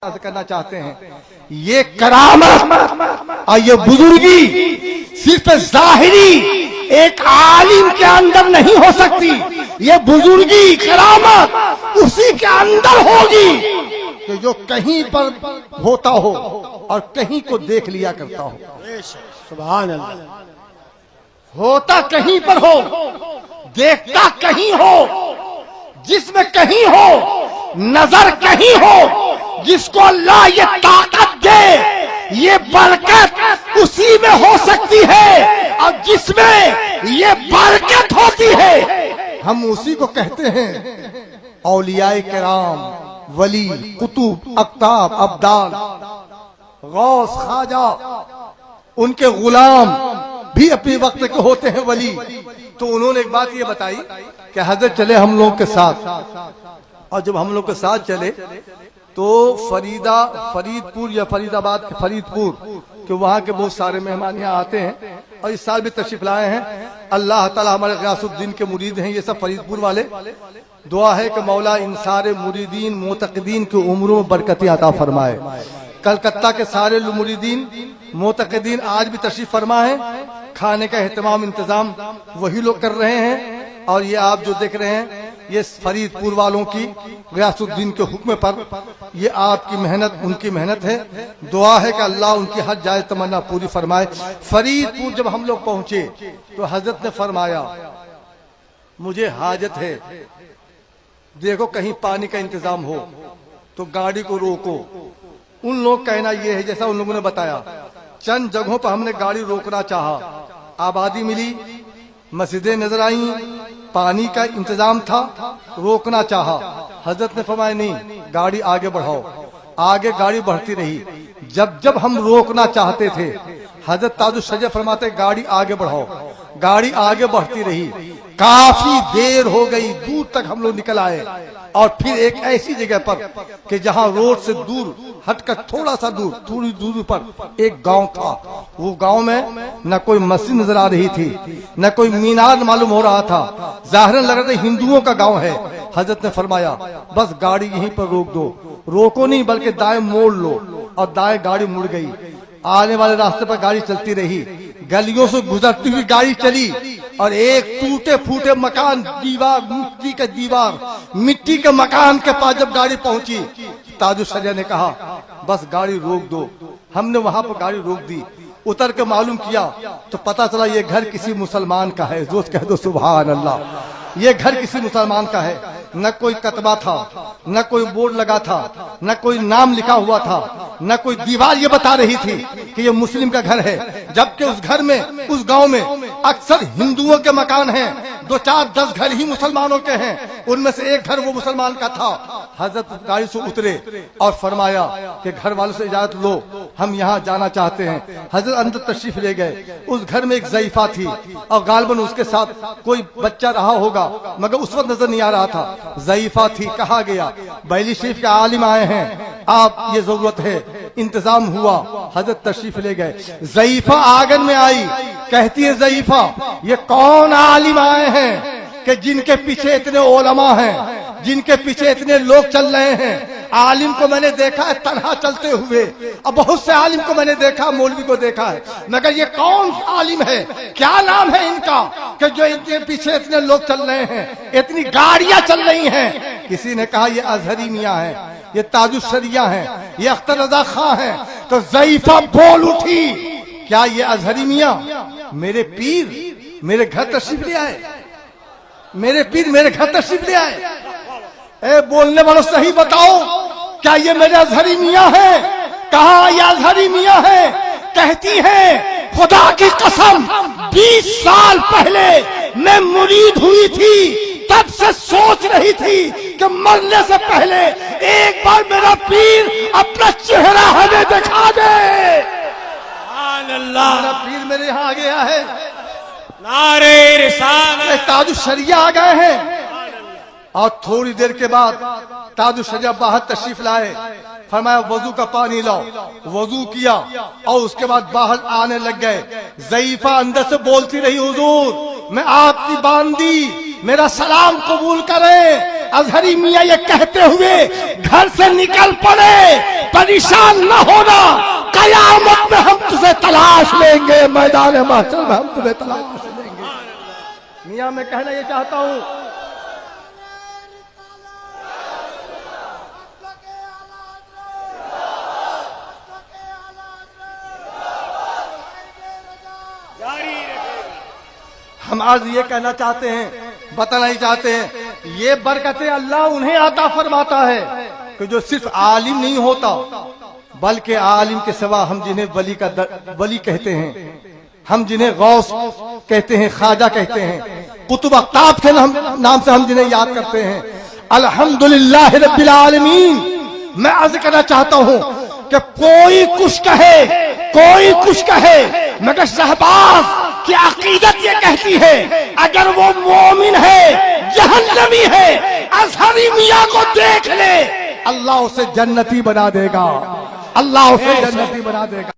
کرنا چاہتے ہیں. یہ کرامت اور یہ بزرگی صرف ظاہری ایک عالم کے اندر نہیں ہو سکتی. یہ بزرگی کرامت اسی کے اندر ہوگی کہ جو کہیں پر ہوتا ہو اور کہیں کو دیکھ لیا کرتا ہو. سبحان اللہ. ہوتا کہیں پر ہو، دیکھتا کہیں ہو، جسم کہیں ہو، نظر کہیں ہو. جس کو اللہ یہ طاقت دے، یہ برکت اسی میں ہو سکتی ہے، اور جس میں یہ برکت ہوتی ہے ہم اسی کو کہتے ہیں اولیاء کرام، ولی، قطب، اقطاب، ابدال، غوث، خواجہ. ان کے غلام بھی اپنے وقت کے ہوتے ہیں ولی. تو انہوں نے ایک بات یہ بتائی کہ حضرت چلے ہم لوگ کے ساتھ، اور جب ہم لوگ کے ساتھ چلے تو فرید پور یا فرید آباد کے فرید پور کہ وہاں کے بہت سارے مہمان یہاں آتے ہیں، اور اس سال بھی تشریف لائے ہیں. اللہ تعالیٰ ہمارے غیاث الدین کے مرید ہیں یہ سب فرید پور والے. دعا ہے کہ مولا ان سارے مریدین معتقدین کی عمروں میں برکتی عطا فرمائے. کلکتہ کے سارے مریدین معتقدین آج بھی تشریف فرما ہے. کھانے کا اہتمام انتظام وہی لوگ کر رہے ہیں، اور یہ آپ جو دیکھ رہے ہیں یہ فرید پور والوں کی غیاث الدین کے حکم پر یہ آپ کی محنت ان کی محنت ہے. دعا ہے کہ اللہ ان کی ہر جائز تمنا پوری فرمائے. فرید پور جب ہم لوگ پہنچے تو حضرت نے فرمایا مجھے حاجت ہے، دیکھو کہیں پانی کا انتظام ہو تو گاڑی کو روکو. ان لوگ کہنا یہ ہے جیسا ان لوگوں نے بتایا. چند جگہوں پر ہم نے گاڑی روکنا چاہا، آبادی ملی، مسجدیں نظر آئیں، پانی کا انتظام تھا، روکنا چاہا. حضرت نے فرمایا نہیں، گاڑی آگے بڑھاؤ. آگے گاڑی بڑھتی رہی. جب ہم روکنا چاہتے تھے حضرت تاج الشجر فرماتے گاڑی آگے بڑھاؤ. گاڑی آگے بڑھتی رہی. کافی دیر ہو گئی، دور تک ہم لوگ نکل آئے، اور پھر ایک ایسی جگہ پر کہ جہاں روڈ سے دور ہٹ کر تھوڑا سا دور، تھوڑی دور پر ایک گاؤں تھا. وہ گاؤں میں نہ کوئی مسجد نظر آ رہی تھی، نہ کوئی مینار معلوم ہو رہا تھا. ظاہراً لگ رہا تھا ہندوؤں کا گاؤں ہے. حضرت نے فرمایا بس گاڑی یہیں پر روک دو. روکو نہیں بلکہ دائیں موڑ لو. اور دائیں گاڑی مڑ گئی. آنے والے راستے پر گاڑی چلتی رہی. گلیوں سے گزرتی ہوئی گاڑی چلی، اور ایک ٹوٹے پھوٹے مکان، دیوار، مٹی کا دیوار، مٹی کے مکان کے پاس جب گاڑی پہنچی تاج الشجر نے کہا بس گاڑی روک دو. ہم نے وہاں پر گاڑی روک دی. اتر کے معلوم کیا تو پتا چلا یہ گھر کسی مسلمان کا ہے. دوست کہہ دو سبحان اللہ. یہ گھر کسی مسلمان کا ہے. نہ کوئی کتبہ تھا، نہ کوئی بورڈ لگا تھا، نہ کوئی نام لکھا ہوا تھا، نہ کوئی دیوار یہ بتا رہی تھی کہ یہ مسلم کا گھر ہے. جبکہ اس گھر میں، اس گاؤں میں اکثر ہندوؤں کے مکان ہیں. 2-4-10 گھر ہی مسلمانوں کے ہیں. ان میں سے ایک گھر وہ مسلمان کا تھا. حضرت گاڑی سے اترے اور فرمایا کہ گھر والوں سے اجازت لو، ہم یہاں جانا چاہتے ہیں. حضرت اندر تشریف لے گئے. اس گھر میں ایک ضعیفہ تھی، اور غالباً اس کے ساتھ کوئی بچہ رہا ہوگا مگر اس وقت نظر نہیں آ رہا تھا. ضعیفہ تھی. کہا گیا بیلی شریف کے عالم آئے ہیں، آپ یہ ضرورت ہے. انتظام ہوا. حضرت تشریف لے گئے. ضعیفہ آنگن میں آئی. کہتی ہے ضعیفہ یہ کون عالم آئے ہیں کہ جن کے پیچھے اتنے علماء ہیں، جن کے پیچھے اتنے لوگ چل رہے ہیں. عالم کو میں نے دیکھا ہے تنہا چلتے ہوئے، اور بہت سے عالم کو میں نے دیکھا، مولوی کو دیکھا ہے، مگر یہ کون عالم ہے، کیا نام ہے ان کا کہ جو ان کے پیچھے اتنے لوگ چل رہے ہیں، اتنی گاڑیاں چل رہی ہیں. کسی نے کہا یہ اظہری میاں ہیں، یہ تاج الشریعہ ہیں، یہ اختر رضا خاں ہیں. تو ضعیفہ بول اٹھی کیا یہ اظہری میاں میرے پیر میرے گھر تشریف لے آئے؟ میرے پیر میرے گھر تشریف لے آئے؟ اے بولنے والوں صحیح بتاؤ کیا یہ میرے اظہری میاں ہیں؟ کہاں یہ اظہری میاں ہیں؟ کہتی ہیں خدا کی قسم 20 سال پہلے میں مرید ہوئی تھی، تب سے سوچ رہی تھی کہ مرنے سے پہلے ایک بار میرا پیر اپنا چہرہ ہمیں دکھا دے. میرا پیر میرے یہاں آ گیا ہے. نعرہ رسالت. تاج الشریعہ آ گئے ہیں. اور تھوڑی دیر کے بعد تاج الشریعہ باہر تشریف لائے. فرمایا وضو کا پانی لاؤ. وضو کیا اور اس کے بعد باہر آنے لگ گئے. ضعیفہ اندر سے بولتی رہی حضور میں آپ کی باندی، میرا سلام قبول کریں. اظہری میاں یہ کہتے ہوئے گھر سے نکل پڑے. پریشان نہ ہونا، قیامت میں ہم تجھے تلاش لیں گے، میدان محشر میں ہم تجھے تلاش لیں گے۔ میاں میں کہنا یہ چاہتا ہوں ہم آج یہ کہنا چاہتے ہیں، بتانا ہی چاہتے ہیں، یہ برکتیں اللہ انہیں عطا فرماتا ہے کہ جو صرف عالم نہیں ہوتا، بلکہ عالم کے سوا ہم جنہیں ولی کہتے ہیں، ہم جنہیں غوث کہتے ہیں، خواجہ کہتے ہیں، قطب اقطاب کے نام سے ہم جنہیں یاد کرتے ہیں، الحمدللہ رب العالمین۔ میں عرض کرنا چاہتا ہوں کہ کوئی کچھ کہے مگر شہباز کی عقیدت یہ کہتی ہے اگر وہ مومن ہے جہنمی ہے، اظہری میاں کو دیکھ لے اللہ اسے جنتی بنا دے گا، اللہ اسے جنتی بنا دے گا۔